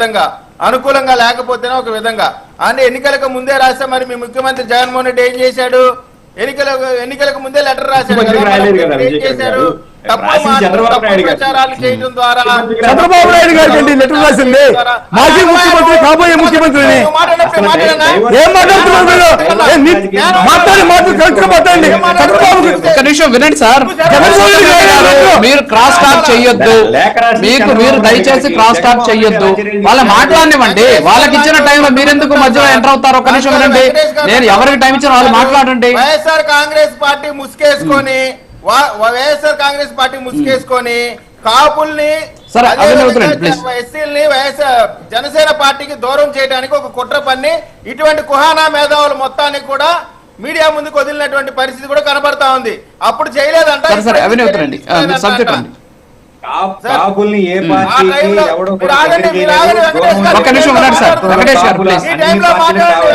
విధంగా అనుకూలంగా లేకపోతేనే ఒక విధంగా అంటే ఎన్నికలకు ముందే రాస్తే మరి మీ ముఖ్యమంత్రి జగన్మోహన్ రెడ్డి ఏం చేశాడు? ఎన్నికలకు ముందే లెటర్ రాశాడు కదా, ఏం చేశారు? ప్రచారాలు చేయడం ద్వారా చంద్రబాబు నాయుడు గారికి లెటర్ రాసింది మాజీ ముఖ్యమంత్రి కాబోయే ముఖ్యమంత్రిని. ఏం మాట్లాడుతున్నారు? ఒక నిమిషం వినండి సార్, మీరు క్రాస్ టాక్ చెయ్యొద్దు, మీరు దయచేసి క్రాస్ టాక్ చెయ్యొద్దు, వాళ్ళ మాట్లాడనివ్వండి. వాళ్ళకి ఇచ్చిన టైంలో మీరెందుకు మధ్యలో ఎంటర్ అవుతారు? ఒక నిమిషం వినండి, నేను ఎవరికి టైం ఇచ్చిన వాళ్ళు మాట్లాడండి. వైఎస్ఆర్ కాంగ్రెస్ పార్టీ ముసుకేసుకొని కాపుల్ని ఎస్సీల్ని జనసేన పార్టీకి దూరం చేయడానికి ఒక కుట్ర పన్ని ఇటువంటి కుహానా మేధావులు మొత్తానికి కూడా మీడియా ముందుకు వదిలినటువంటి పరిస్థితి కూడా కనబడతా ఉంది. అప్పుడు చేయలేదంట. కాపుల్ని ఏ పార్టీకి ఎవడో ఒక్క నిమిషం ఉన్నాడు సార్. వెంకటేష్ గారు ప్లీజ్,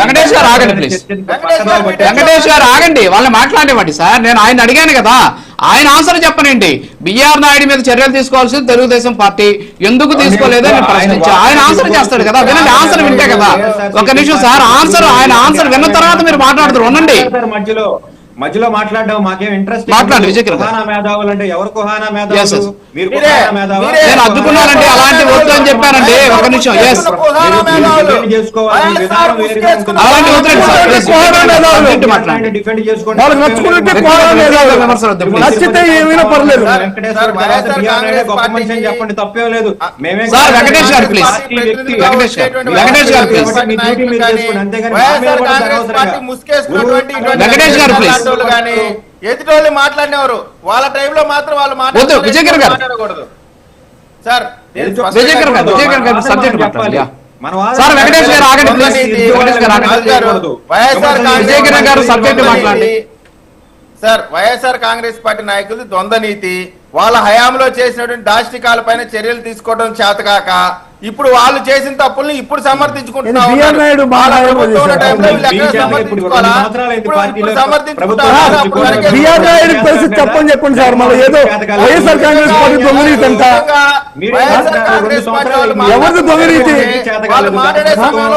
వెంకటేష్ గారు ఆగండి ప్లీజ్, వెంకటేష్ గారు ఆగండి, వాళ్ళని మాట్లాడేవాడి సార్. నేను ఆయన అడిగాను కదా, ఆయన ఆన్సర్ చెప్పనండి. బిఆర్ నాయుడు మీద చర్యలు తీసుకోవాల్సింది తెలుగుదేశం పార్టీ, ఎందుకు తీసుకోలేదో నేను ప్రశ్నించా. ఆయన ఆన్సర్ చేస్తాడు కదా, వినండి, ఆన్సర్ వింటే కదా. ఒక నిమిషం సార్, ఆయన ఆన్సర్ విన్న తర్వాత మీరు మాట్లాడుతారు, ఉండండి. మధ్యలో మాట్లాడడం మాకేం ఇంట్రెస్ట్. మాట్లాడండి విజయ్ మేధావులు అంటే ఎవరు కుహానా మేధావులు? నేను అద్దుకున్నానండి, అలాంటి వద్దు అని చెప్పానండి. ఒక నిమిషం, అలాంటి వద్దండి సార్, చెప్పండి, తప్పేం లేదు. సార్ వెంకటేష్ గారు ప్లీజ్, వెంకటేష్ గారు ప్లీజ్, వెంకటేష్ గారు ప్లీజ్. ఎదుటోళ్ళు మాట్లాడినవారు వాళ్ళ టైంలో మాత్రం వాళ్ళు మాట్లాడకూడదు సార్. విజయ్ గారు సబ్జెక్ట్ మాట్లాడాలి. సార్ వెంకటేష్ గారు ఆగండి ప్లీజ్, విజయ్ గారు సబ్జెక్ట్ మాట్లాడండి సార్. వైఎస్ఆర్ కాంగ్రెస్ పార్టీ నాయకులు ద్వంద్వ నీతి, వాళ్ళ హయాంలో చేసినటువంటి దాష్టికాల పైన చర్యలు తీసుకోవడం చేతకాక ఇప్పుడు వాళ్ళు చేసిన తప్పుల్ని ఇప్పుడు సమర్థించుకుంటున్నారు. చెప్పండి చెప్పండి సార్, మళ్ళీ ఏదో వైఎస్ఆర్ కాంగ్రెస్ పార్టీ దొంగనీతి అంట. ఎవరిది దొంగనీతి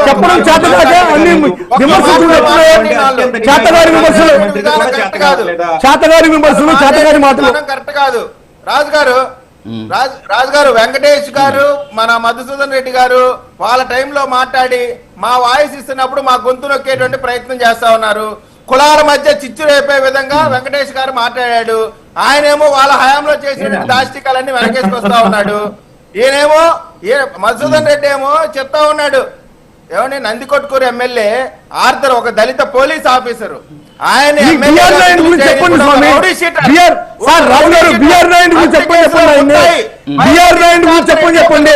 చెప్పడం చేతకాక అన్ని విమర్శించడం, చేతగారి విమర్శలు, చేతగారి విమర్శలు, చేతగారి మాటలు కరెక్ట్ కాదు. రాజు గారు వెంకటేష్ గారు మన మధుసూదన్ రెడ్డి గారు వాళ్ళ టైంలో మాట్లాడి మా వాయిస్ ఇస్తున్నప్పుడు మా గొంతు నొక్కేటువంటి ప్రయత్నం చేస్తా ఉన్నారు. కులాల మధ్య చిచ్చు రేపే విధంగా వెంకటేష్ గారు మాట్లాడాడు. ఆయనేమో వాళ్ళ హయాంలో చేసిన దాష్టికాలన్నీ వెనకేసుకొస్తా ఉన్నాడు. ఈయనేమో మధుసూదన్ రెడ్డి ఏమో చెప్తా ఉన్నాడు, ఏమని నందికొట్కూరు ఎమ్మెల్యే ఆర్థర్ ఒక దళిత పోలీస్ ఆఫీసరు, ఆయన చెప్పండి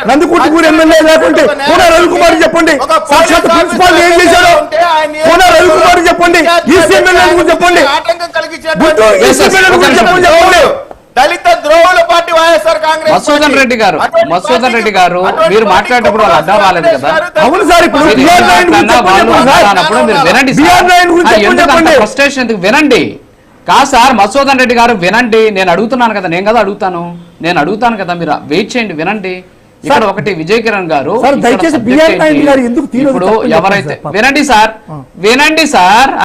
నందికొట్కూరు ఎమ్మెల్యే లేకుంటే కోన రవికుమార్ చెప్పండి, సాక్షాత్ ప్రిన్సిపాల్ ఏం చేశాడు కోన రవికుమార్ చెప్పండి, ఈసీ ఎమ్మెల్యే చెప్పండి, ఆటంకం కలిగించారు. దళిత ద్రోహుల పార్టీ వైఎస్ఆర్ కాంగ్రెస్. మధుసూదన్ రెడ్డి గారు మీరు మాట్లాడేటప్పుడు వాళ్ళు అడ్డం రాలేదు కదా. అవును సార్, ఇప్పుడు ఫ్రస్ట్రేషన్ ఎందుకు? వినండి కాదు సార్, మధుసూదన్ రెడ్డి గారు వినండి, నేను అడుగుతున్నాను కదా, నేను అడుగుతాను కదా, మీరు వెయిట్ చేయండి, వినండి. ఇక్కడ ఒకటి విజయ్ కిరణ్ గారు ఇప్పుడు ఎవరైతే వినండి సార్